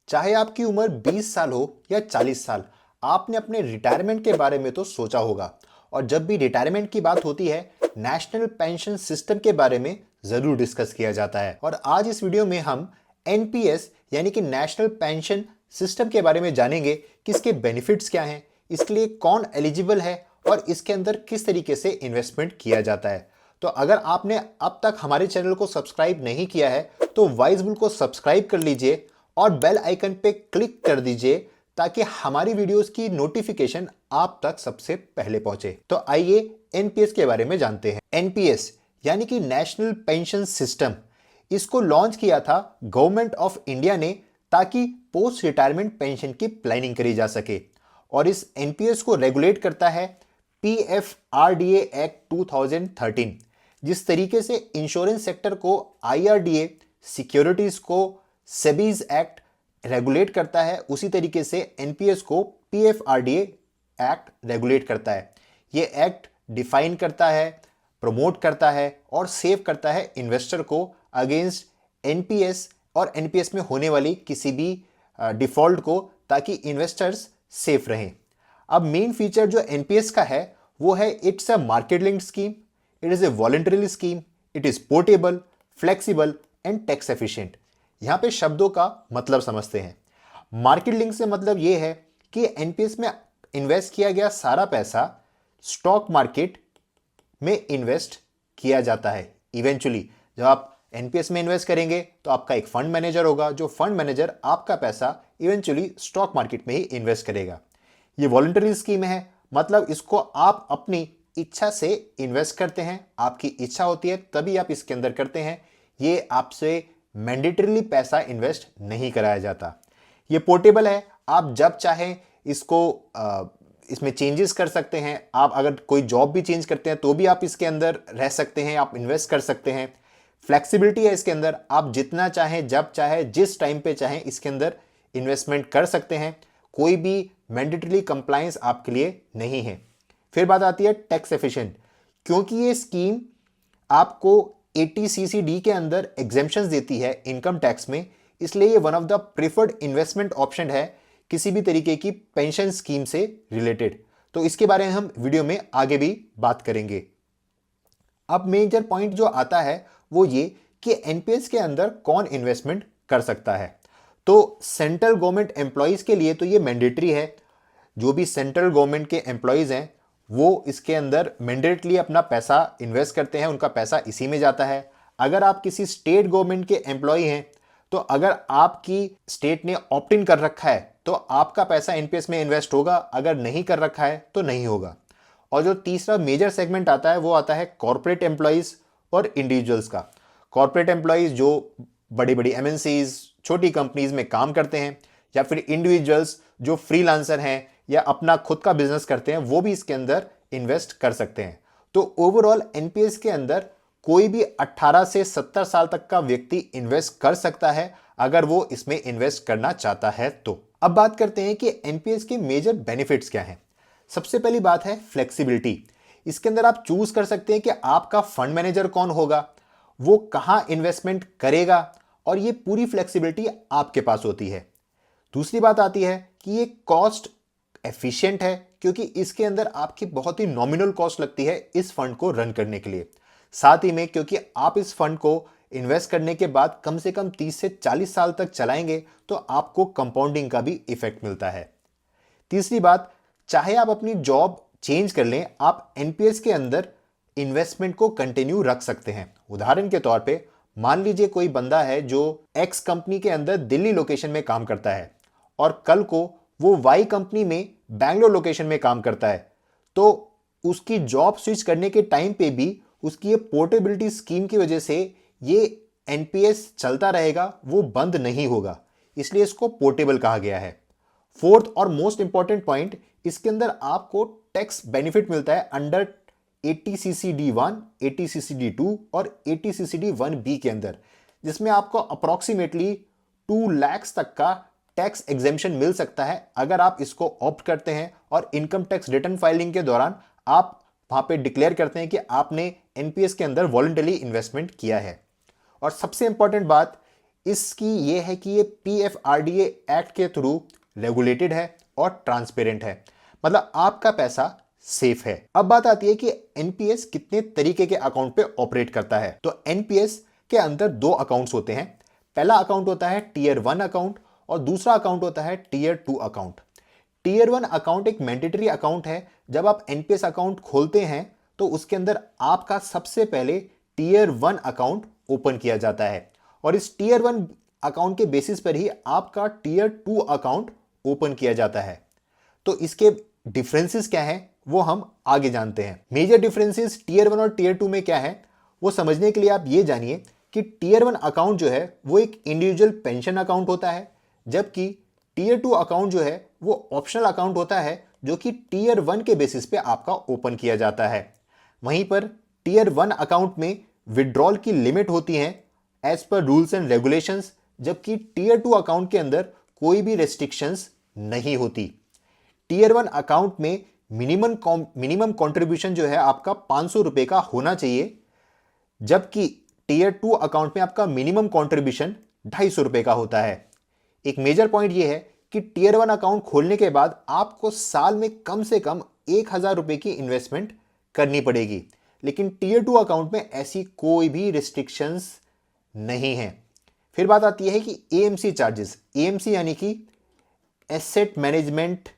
चाहे आपकी उम्र 20 साल हो या 40 साल, आपने अपने रिटायरमेंट के बारे में तो सोचा होगा। और जब भी रिटायरमेंट की बात होती है, नेशनल पेंशन सिस्टम के बारे में जरूर डिस्कस किया जाता है। और आज इस वीडियो में हम एनपीएस यानी कि नेशनल पेंशन सिस्टम के बारे में जानेंगे कि इसके बेनिफिट्स क्या हैं, इसके लिए कौन एलिजिबल है और इसके अंदर किस तरीके से इन्वेस्टमेंट किया जाता है। तो अगर आपने अब तक हमारे चैनल को सब्सक्राइब नहीं किया है तो वाइजबुल को सब्सक्राइब कर लीजिए और बेल आइकन पे क्लिक कर दीजिए ताकि हमारी वीडियोस की नोटिफिकेशन आप तक सबसे पहले पहुंचे। तो आइए एनपीएस के बारे में जानते हैं। एनपीएस यानी कि नेशनल पेंशन सिस्टम, इसको लॉन्च किया था गवर्नमेंट ऑफ इंडिया ने ताकि पोस्ट रिटायरमेंट पेंशन की प्लानिंग करी जा सके। और इस एनपीएस को रेगुलेट करता है पीएफआरडीए एक्ट 2013। जिस तरीके से इंश्योरेंस सेक्टर को आईआरडीए, सिक्योरिटीज को सेबीज एक्ट रेगुलेट करता है, उसी तरीके से एनपीएस को पीएफआरडीए एक्ट रेगुलेट करता है। यह एक्ट डिफाइन करता है, प्रमोट करता है और सेव करता है इन्वेस्टर को अगेंस्ट एनपीएस और एनपीएस में होने वाली किसी भी डिफॉल्ट को, ताकि इन्वेस्टर्स सेफ रहें। अब मेन फीचर जो एनपीएस का है वो है it's a market linked scheme, it is a voluntary scheme, it is portable, flexible and tax efficient. यहां पे शब्दों का मतलब समझते हैं। मार्केट लिंक से मतलब यह है कि एनपीएस में इन्वेस्ट किया गया सारा पैसा स्टॉक मार्केट में इन्वेस्ट किया जाता है। इवेंचुअली जब आप एनपीएस में इन्वेस्ट करेंगे तो आपका एक फंड मैनेजर होगा, जो फंड मैनेजर आपका पैसा इवेंचुअली स्टॉक मार्केट में ही इन्वेस्ट करेगा। ये वॉलंटरी स्कीम है, मतलब इसको आप अपनी इच्छा से इन्वेस्ट करते हैं, आपकी इच्छा होती है तभी आप इसके अंदर करते हैं। ये आपसे मैंडेटरीली पैसा इन्वेस्ट नहीं कराया जाता। ये पोर्टेबल है, आप जब चाहें इसको इसमें चेंजेस कर सकते हैं। आप अगर कोई जॉब भी चेंज करते हैं तो भी आप इसके अंदर रह सकते हैं, आप इन्वेस्ट कर सकते हैं। फ्लेक्सिबिलिटी है इसके अंदर, आप जितना चाहें, जब चाहे, जिस टाइम पे चाहें इसके अंदर इन्वेस्टमेंट कर सकते हैं। कोई भी मैंडेटरी कंप्लायंस आपके लिए नहीं है। फिर बात आती है टैक्स एफिशिएंट, क्योंकि ये स्कीम आपको 80CCD के अंदर एग्जेम्पशंस देती है इनकम टैक्स में, इसलिए ये one of the preferred investment option है किसी भी तरीके की पेंशन स्कीम से रिलेटेड। तो इसके बारे में हम वीडियो में आगे भी बात करेंगे। अब मेजर पॉइंट जो आता है वो ये कि एनपीएस के अंदर कौन इन्वेस्टमेंट कर सकता है। तो सेंट्रल गवर्नमेंट एम्प्लॉयज के लिए तो ये मैंडेटरी है। जो भी सेंट्रल गवर्नमेंट के एम्प्लॉयज हैं वो इसके अंदर मैंडेटली अपना पैसा इन्वेस्ट करते हैं, उनका पैसा इसी में जाता है। अगर आप किसी स्टेट गवर्नमेंट के एम्प्लॉय हैं तो अगर आपकी स्टेट ने ऑप्ट इन कर रखा है तो आपका पैसा एनपीएस में इन्वेस्ट होगा, अगर नहीं कर रखा है तो नहीं होगा। और जो तीसरा मेजर सेगमेंट आता है वो आता है कॉर्पोरेट एम्प्लॉयज और इंडिविजुअल्स का। कॉर्पोरेट एम्प्लॉयज जो बड़ी बड़ी एमएनसीज, छोटी कंपनीज में काम करते हैं, या फिर इंडिविजुअल्स जो फ्रीलांसर हैं या अपना खुद का बिजनेस करते हैं, वो भी इसके अंदर इन्वेस्ट कर सकते हैं। तो ओवरऑल एनपीएस के अंदर कोई भी 18 से 70 साल तक का व्यक्ति इन्वेस्ट कर सकता है अगर वो इसमें इन्वेस्ट करना चाहता है तो। अब बात करते हैं कि एनपीएस के मेजर बेनिफिट्स क्या हैं। सबसे पहली बात है फ्लेक्सिबिलिटी। इसके अंदर आप चूज कर सकते हैं कि आपका फंड मैनेजर कौन होगा, वो कहां इन्वेस्टमेंट करेगा, और ये पूरी फ्लेक्सिबिलिटी आपके पास होती है। दूसरी बात आती है कि ये कॉस्ट एफिशिएंट है, क्योंकि इसके अंदर आपकी बहुत ही नॉमिनल कॉस्ट लगती है इस फंड को रन करने के लिए। साथ ही में क्योंकि आप इस फंड को इन्वेस्ट करने के बाद कम से कम 30 से 40 साल तक चलाएंगे तो आपको कंपाउंडिंग का भी इफेक्ट मिलता है। तीसरी बात, चाहे आप अपनी जॉब चेंज कर लें, आप एनपीएस के अंदर इन्वेस्टमेंट को कंटिन्यू रख सकते हैं। उदाहरण के तौर पे मान लीजिए कोई बंदा है जो एक्स कंपनी के अंदर दिल्ली लोकेशन में काम करता है और कल को वो वाई कंपनी में बैंगलोर लोकेशन में काम करता है, तो उसकी जॉब स्विच करने के टाइम पे भी उसकी ये पोर्टेबिलिटी स्कीम की वजह से ये एनपीएस चलता रहेगा, वो बंद नहीं होगा, इसलिए इसको पोर्टेबल कहा गया है। फोर्थ और मोस्ट इंपॉर्टेंट पॉइंट, इसके अंदर आपको टैक्स बेनिफिट मिलता है अंडर 80CCD1, 80CCD2 और 80CCD1B के अंदर, जिसमें आपको अप्रोक्सीमेटली 2 लाख तक का टैक्स एग्जेम्पशन मिल सकता है अगर आप इसको ऑप्ट करते हैं और इनकम टैक्स रिटर्न फाइलिंग के दौरान आप वहां पे डिक्लेयर करते हैं कि आपने एनपीएस के अंदर वॉलंटरी इन्वेस्टमेंट किया है। और सबसे इंपॉर्टेंट बात, इसकी ये है कि ये PFRDA एक्ट के थ्रू रेगुलेटेड है और ट्रांसपेरेंट है, मतलब आपका पैसा सेफ है। अब बात आती है कि एनपीएस कितने तरीके के अकाउंट पे ऑपरेट करता है। तो एनपीएस के अंदर दो अकाउंट्स होते हैं। पहला अकाउंट होता है टीयर 1 अकाउंट और दूसरा अकाउंट होता है टीयर 2 अकाउंट। टीयर 1 अकाउंट एक मैंडेटरी अकाउंट है। जब आप एनपीएस अकाउंट खोलते हैं तो उसके अंदर आपका सबसे पहले टीयर 1 अकाउंट ओपन किया जाता है और इस टीयर 1 अकाउंट के बेसिस पर ही आपका टीयर 2 अकाउंट ओपन किया जाता है। तो इसके डिफरेंसेस क्या हैं वो हम आगे जानते हैं। मेजर डिफरेंसेस टीयर 1 और टीयर 2 में क्या है वो समझने के लिए आप ये जानिए कि टीयर 1 अकाउंट जो है वो एक इंडिविजुअल पेंशन अकाउंट होता है, जबकि टीयर 2 अकाउंट जो है वो ऑप्शनल अकाउंट होता है जो कि टीयर 1 के बेसिस पे आपका ओपन किया जाता है। वहीं पर टीयर 1 अकाउंट में विड्रॉल की लिमिट होती है as per rules and regulations, जबकि टीयर 2 अकाउंट के अंदर कोई भी रेस्ट्रिक्शंस नहीं होती। टीयर 1 अकाउंट में मिनिमम कंट्रीब्यूशन जो है आपका 500 रुपए का होना चाहिए, जबकि टीयर 2 अकाउंट में आपका मिनिमम कंट्रीब्यूशन 250 रुपए का होता है। एक मेजर पॉइंट यह है कि टीयर 1 अकाउंट खोलने के बाद आपको साल में कम से कम 1000 रुपए की इन्वेस्टमेंट करनी पड़ेगी, लेकिन टीयर 2 अकाउंट में ऐसी कोई भी रिस्ट्रिक्शंस नहीं है। फिर बात आती है कि एएमसी चार्जेस। एएमसी यानी कि एसेट मैनेजमेंट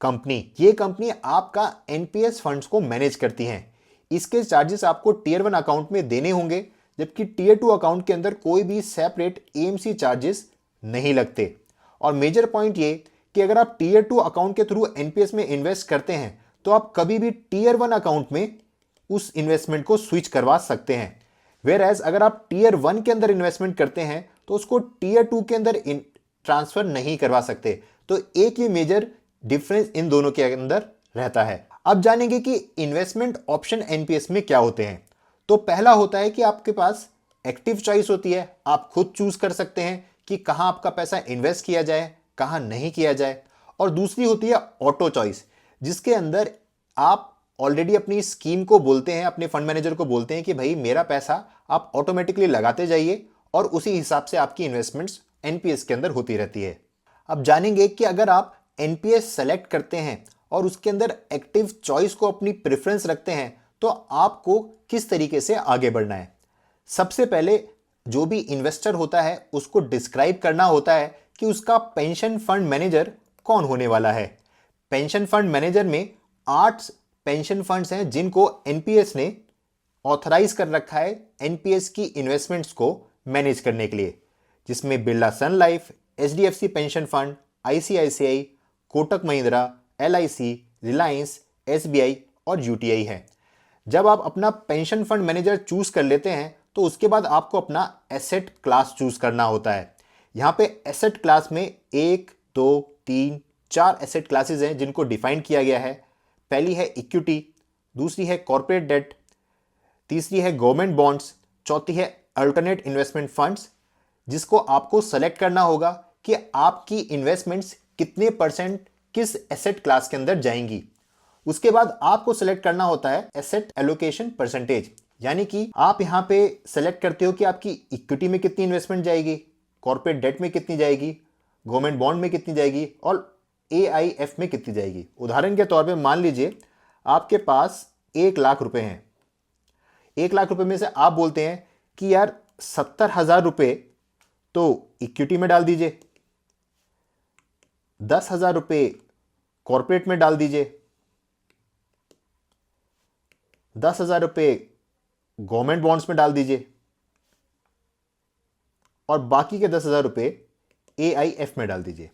कंपनी। ये कंपनी आपका एनपीएस फंड्स को मैनेज करती है। इसके चार्जेस आपको टीयर 1 अकाउंट में देने होंगे, जबकि टीयर 2 अकाउंट के अंदर कोई भी सेपरेट एएमसी चार्जेस नहीं लगते। और मेजर पॉइंट ये कि अगर आप टीयर 2 अकाउंट के थ्रू एनपीएस में इन्वेस्ट करते हैं तो आप कभी भी टीयर 1 अकाउंट में उस इन्वेस्टमेंट को स्विच करवा सकते हैं। वेयर एज अगर आप टीयर 1 के अंदर इन्वेस्टमेंट करते हैं तो उसको टीयर 2 के अंदर ट्रांसफर नहीं करवा सकते। तो एक ये मेजर डिफरेंस इन दोनों के अंदर रहता है। अब जानेंगे कि इन्वेस्टमेंट ऑप्शन एनपीएस में क्या होते हैं। तो पहला होता है कि आपके पास एक्टिव चॉइस होती है, आप खुद चूज कर सकते हैं कि कहां आपका पैसा इन्वेस्ट किया जाए, कहां नहीं किया जाए। और दूसरी होती है ऑटो चॉइस, जिसके अंदर आप ऑलरेडी अपनी स्कीम को बोलते हैं, अपने फंड मैनेजर को बोलते हैं कि भाई मेरा पैसा आप ऑटोमेटिकली लगाते जाइए और उसी हिसाब से आपकी इन्वेस्टमेंट्स एनपीएस के अंदर होती रहती है। अब जानेंगे कि अगर आप एनपीएस सेलेक्ट करते हैं और उसके अंदर एक्टिव चॉइस को अपनी प्रेफरेंस रखते हैं तो आपको किस तरीके से आगे बढ़ना है। सबसे पहले जो भी इन्वेस्टर होता है उसको डिस्क्राइब करना होता है कि उसका पेंशन फंड मैनेजर कौन होने वाला है। पेंशन फंड मैनेजर में 8 पेंशन फंड्स हैं जिनको एनपीएस ने ऑथराइज कर रखा है एनपीएस की इन्वेस्टमेंट्स को मैनेज करने के लिए, जिसमें Birla Sun Life, HDFC pension fund, ICICI, Kotak Mahindra, LIC, Reliance, SBI और यूटीआई है। जब आप अपना पेंशन फंड मैनेजर चूज कर लेते हैं तो उसके बाद आपको अपना एसेट क्लास चूज करना होता है। यहाँ पे एसेट क्लास में 1, 2, 3, 4 एसेट क्लासेस हैं जिनको डिफाइन किया गया है। पहली है इक्विटी, दूसरी है कॉर्पोरेट डेट, तीसरी है गवर्नमेंट बॉन्ड्स, चौथी है अल्टरनेट इन्वेस्टमेंट फंड्स, जिसको आपको सेलेक्ट करना होगा कि आपकी इन्वेस्टमेंट्स कितने परसेंट किस एसेट क्लास के अंदर जाएंगी। उसके बाद आपको सेलेक्ट करना होता है एसेट एलोकेशन परसेंटेज, यानी कि आप यहां पे सेलेक्ट करते हो कि आपकी इक्विटी में कितनी इन्वेस्टमेंट जाएगी, कॉर्पोरेट डेट में कितनी जाएगी, गवर्नमेंट बॉन्ड में कितनी जाएगी और एआईएफ में कितनी जाएगी। उदाहरण के तौर पे मान लीजिए आपके पास 1 लाख रुपए हैं। 1 लाख रुपए में से आप बोलते हैं कि यार 70,000 रुपए तो इक्विटी में डाल दीजिए, 10,000 रुपए कॉर्पोरेट में डाल दीजिए, 10,000 रुपए गवर्नमेंट बॉन्ड्स में डाल दीजिए और बाकी के 10,000 रुपए एआईएफ में डाल दीजिए।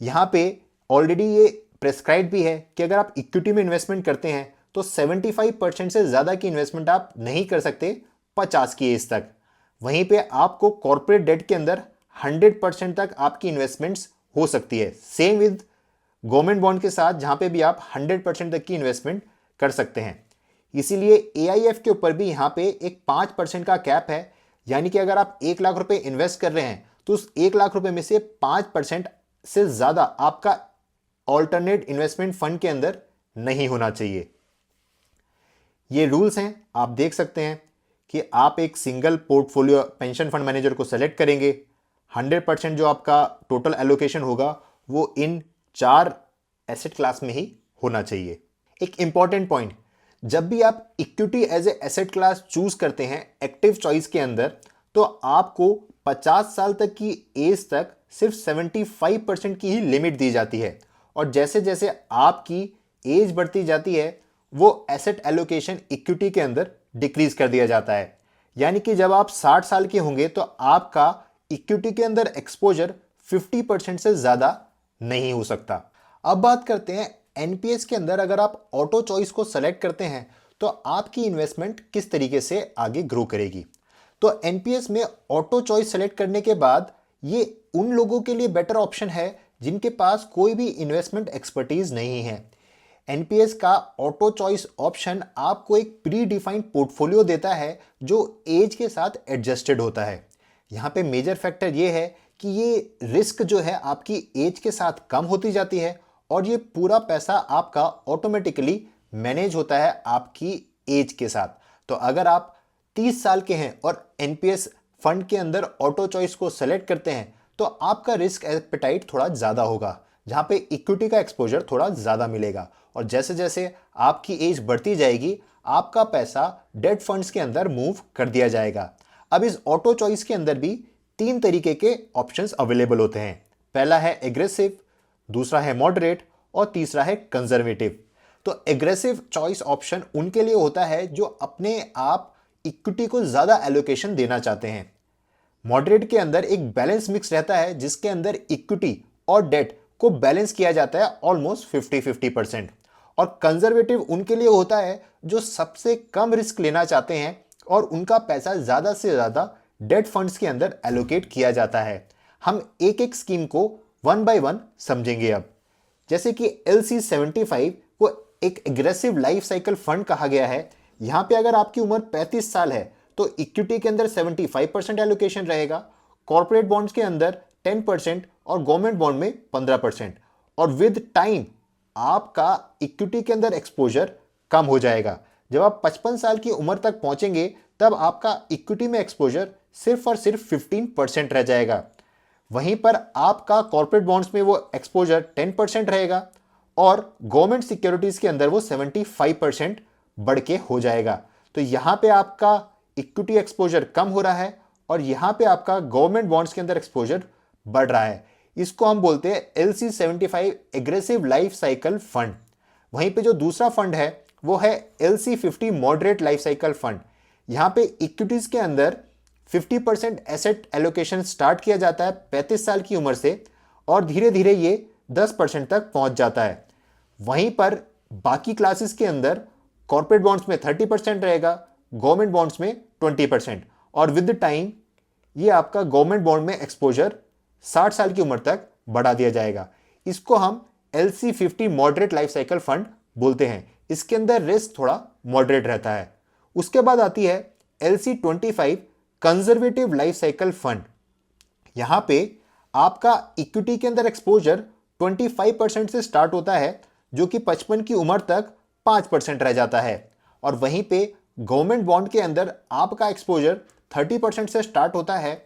यहां पे ऑलरेडी ये प्रेस्क्राइब भी है कि अगर आप इक्विटी में इन्वेस्टमेंट करते हैं तो 75% से ज्यादा की इन्वेस्टमेंट आप नहीं कर सकते 50 की एज तक। वहीं पे आपको कॉर्पोरेट डेट के अंदर 100% तक आपकी इन्वेस्टमेंट्स हो सकती है। सेम विद गवर्नमेंट बॉन्ड के साथ जहां पे भी आप 100% तक की इन्वेस्टमेंट कर सकते हैं। इसीलिए एआईएफ के ऊपर भी यहां पे एक 5% का कैप है, यानी कि अगर आप 1 लाख रुपए इन्वेस्ट कर रहे हैं तो उस 1 लाख रुपए में से 5% से ज्यादा आपका ऑल्टरनेट इन्वेस्टमेंट फंड के अंदर नहीं होना चाहिए। ये रूल्स हैं, आप देख सकते हैं कि आप एक single portfolio pension fund manager को सेलेक्ट करेंगे। 100% जो आपका टोटल एलोकेशन होगा वो इन 4 एसेट क्लास में ही होना चाहिए। एक इंपॉर्टेंट पॉइंट, जब भी आप equity as a asset class choose करते हैं एक्टिव चॉइस के अंदर, तो आपको 50 साल तक की एज तक सिर्फ 75% की ही लिमिट दी जाती है। और जैसे जैसे आपकी एज बढ़ती जाती है वो एसेट एलोकेशन इक्विटी के अंदर डिक्रीज कर दिया जाता है। यानी कि जब आप 60 साल के होंगे तो आपका इक्विटी के अंदर एक्सपोजर 50% से ज्यादा नहीं हो सकता। अब बात करते हैं एनपीएस के अंदर अगर आप ऑटो चॉइस को सेलेक्ट करते हैं तो आपकी इन्वेस्टमेंट किस तरीके से आगे ग्रो करेगी। तो एनपीएस में ऑटो चॉइस सेलेक्ट करने के बाद ये उन लोगों के लिए बेटर ऑप्शन है जिनके पास कोई भी इन्वेस्टमेंट एक्सपर्टीज नहीं है। एनपीएस का ऑटो चॉइस ऑप्शन आपको एक प्री डिफाइंड पोर्टफोलियो देता है जो एज के साथ एडजस्टेड होता है। यहाँ पे मेजर फैक्टर ये है कि ये रिस्क जो है आपकी एज के साथ कम होती जाती है और ये पूरा पैसा आपका ऑटोमेटिकली मैनेज होता है आपकी एज के साथ। तो अगर आप 30 साल के हैं और एनपीएस फंड के अंदर ऑटो चॉइस को सेलेक्ट करते हैं तो आपका रिस्क एपेटाइट थोड़ा ज़्यादा होगा, जहाँ पे इक्विटी का एक्सपोजर थोड़ा ज़्यादा मिलेगा। और जैसे जैसे आपकी एज बढ़ती जाएगी आपका पैसा डेट फंड्स के अंदर मूव कर दिया जाएगा। अब इस ऑटो चॉइस के अंदर भी 3 तरीके के ऑप्शंस अवेलेबल होते हैं। पहला है एग्रेसिव, दूसरा है मॉडरेट और तीसरा है कंजर्वेटिव। तो एग्रेसिव चॉइस ऑप्शन उनके लिए होता है जो अपने आप इक्विटी को ज़्यादा एलोकेशन देना चाहते हैं। मॉडरेट के अंदर एक बैलेंस मिक्स रहता है जिसके अंदर इक्विटी और डेट को बैलेंस किया जाता है ऑलमोस्ट 50-50%। और कंजर्वेटिव उनके लिए होता है जो सबसे कम रिस्क लेना चाहते हैं और उनका पैसा ज़्यादा से ज़्यादा डेट फंड्स के अंदर एलोकेट किया जाता है। हम एक एक स्कीम को 1 बाय 1 समझेंगे। अब जैसे कि LC75 को एक एग्रेसिव लाइफ साइकिल फंड कहा गया है। यहाँ पे अगर आपकी उम्र 35 साल है तो इक्विटी के अंदर 75% एलोकेशन रहेगा, कॉर्पोरेट बॉन्ड्स के अंदर 10% और गवर्नमेंट बॉन्ड में 15%। और विद टाइम आपका इक्विटी के अंदर एक्सपोजर कम हो जाएगा। जब आप 55 साल की उम्र तक पहुंचेंगे तब आपका इक्विटी में एक्सपोजर सिर्फ और सिर्फ 15% रह जाएगा। वहीं पर आपका कॉर्पोरेट बॉन्ड्स में वो एक्सपोजर 10% रहेगा और गवर्नमेंट सिक्योरिटीज के अंदर वो 75% बढ़ के हो जाएगा। तो यहाँ पे आपका इक्विटी एक्सपोजर कम हो रहा है और यहाँ पे आपका गवर्नमेंट बॉन्ड्स के अंदर एक्सपोजर बढ़ रहा है। इसको हम बोलते हैं LC75 aggressive life cycle fund. वहीं पे जो दूसरा फंड है वो है LC50 moderate life cycle fund. यहाँ पे इक्विटीज के अंदर 50% एसेट एलोकेशन स्टार्ट किया जाता है 35 साल की उम्र से और धीरे धीरे ये 10% तक पहुंच जाता है। वहीं पर बाकी क्लासेस के अंदर कॉर्पोरेट बॉन्ड्स में 30% रहेगा, गवर्नमेंट बॉन्ड्स में 20% और विद टाइम ये आपका गवर्नमेंट बॉन्ड में एक्सपोजर 60 साल की उम्र तक बढ़ा दिया जाएगा। इसको हम LC50 moderate life cycle fund बोलते हैं। इसके अंदर रिस्क थोड़ा मॉडरेट रहता है। उसके बाद आती है LC25 conservative life cycle fund. यहां पे आपका इक्विटी के अंदर एक्सपोजर 25% से स्टार्ट होता है जो कि 55 की उम्र तक 5% रह जाता है। और वहीं पे गवर्नमेंट बॉन्ड के अंदर आपका एक्सपोजर 30% से स्टार्ट होता है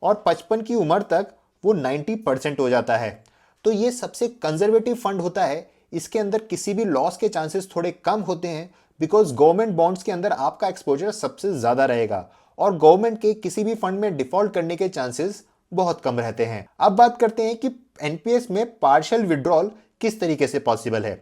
और 55 की उम्र तक वो 90% हो जाता है। तो ये सबसे कंजर्वेटिव फंड होता है। इसके अंदर किसी भी लॉस के चांसेस थोड़े कम होते हैं बिकॉज गवर्नमेंट बॉन्ड्स के अंदर आपका एक्सपोजर सबसे ज़्यादा रहेगा और गवर्नमेंट के किसी भी फंड में डिफॉल्ट करने के चांसेस बहुत कम रहते हैं। अब बात करते हैं कि एनपीएस में पार्शियल विड्रॉल किस तरीके से पॉसिबल है।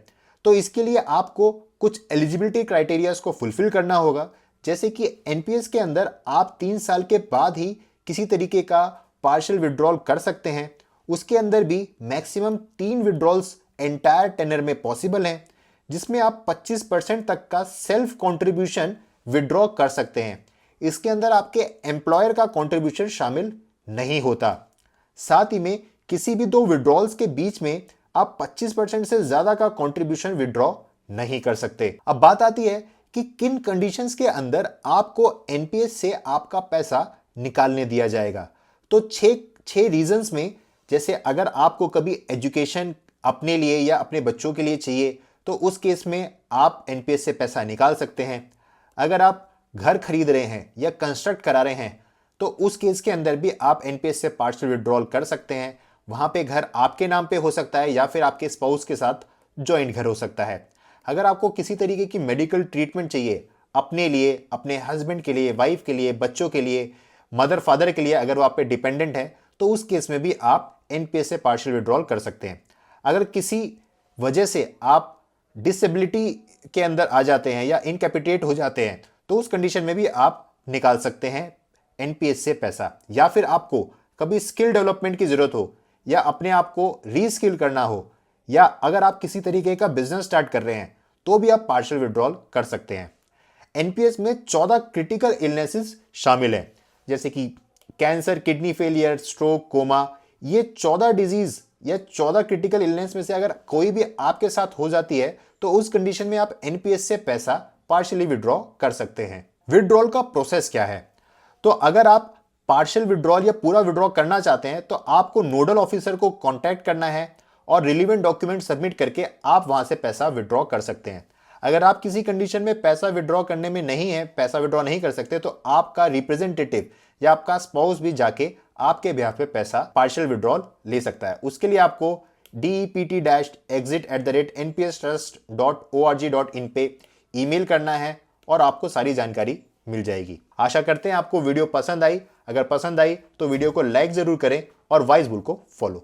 तो इसके लिए आपको कुछ एलिजिबिलिटी क्राइटेरियाज को फुलफिल करना होगा। जैसे कि एनपीएस के अंदर आप 3 साल के बाद ही किसी तरीके का पार्शियल विड्रॉल कर सकते हैं। उसके अंदर भी मैक्सिमम 3 विड्रॉल्स एंटायर टेनर में पॉसिबल हैं जिसमें आप 25% तक का सेल्फ कंट्रीब्यूशन विड्रॉ कर सकते हैं। इसके अंदर आपके एम्प्लॉयर का कंट्रीब्यूशन शामिल नहीं होता। साथ ही में किसी भी 2 विड्रॉल्स के बीच में आप 25% से ज्यादा का कंट्रीब्यूशन विड्रॉ नहीं कर सकते। अब बात आती है कि किन कंडीशंस के अंदर आपको एनपीएस से आपका पैसा निकालने दिया जाएगा। तो 6 रीजंस में, जैसे अगर आपको कभी एजुकेशन अपने लिए या अपने बच्चों के लिए चाहिए तो उस केस में आप एनपीएस से पैसा निकाल सकते हैं। अगर आप घर खरीद रहे हैं या कंस्ट्रक्ट करा रहे हैं, तो उस केस के अंदर भी आप एनपीएस से पार्शियल विड्रॉल कर सकते हैं। वहां पे घर आपके नाम पे हो सकता है या फिर आपके स्पाउस के साथ जॉइंट घर हो सकता है। अगर आपको किसी तरीके की मेडिकल ट्रीटमेंट चाहिए अपने लिए, अपने हस्बैंड के लिए, वाइफ के लिए, बच्चों के लिए, मदर फादर के लिए, अगर वो आप पे डिपेंडेंट है, तो उस केस में भी आप एनपीएस से पार्शियल विड्रॉल कर सकते हैं। अगर किसी वजह से आप डिसेबिलिटी के अंदर आ जाते हैं या इनकैपिटेट हो जाते हैं, तो उस कंडीशन में भी आप निकाल सकते हैं एनपीएस से पैसा। या फिर आपको कभी स्किल डेवलपमेंट की जरूरत हो या अपने आप को रीस्किल करना हो, या अगर आप किसी तरीके का बिजनेस स्टार्ट कर रहे हैं, तो भी आप पार्शियल विड्रॉल कर सकते हैं। एनपीएस में 14 क्रिटिकल इलनेसेस शामिल हैं, जैसे कि cancer, kidney failure, stroke, coma. ये 14 डिजीज या 14 क्रिटिकल इलनेस में से अगर कोई भी आपके साथ हो जाती है, तो उस कंडीशन में आप एनपीएस से पैसा पार्शियली विड्रॉ कर सकते हैं। विड्रॉल का प्रोसेस क्या है? तो अगर आप पार्शियल विड्रॉल या पूरा विड्रॉ करना चाहते हैं, तो आपको नोडल ऑफिसर को कांटेक्ट करना है और रिलीवेंट डॉक्यूमेंट सबमिट करके आप वहां से पैसा विड्रॉ कर सकते हैं। अगर आप किसी कंडीशन में पैसा विड्रॉ करने में नहीं है, पैसा विड्रॉ नहीं कर सकते, तो आपका रिप्रेजेंटेटिव या आपका स्पाउस भी जाके आपके बिहाफ पे पैसा पार्शियल विड्रॉल ले सकता है। उसके लिए आपको DEPT-exit@npstrust.org.in पे ईमेल करना है और आपको सारी जानकारी मिल जाएगी। आशा करते हैं आपको वीडियो पसंद आई। अगर पसंद आई तो वीडियो को लाइक जरूर करें और वाइज बुल को फॉलो।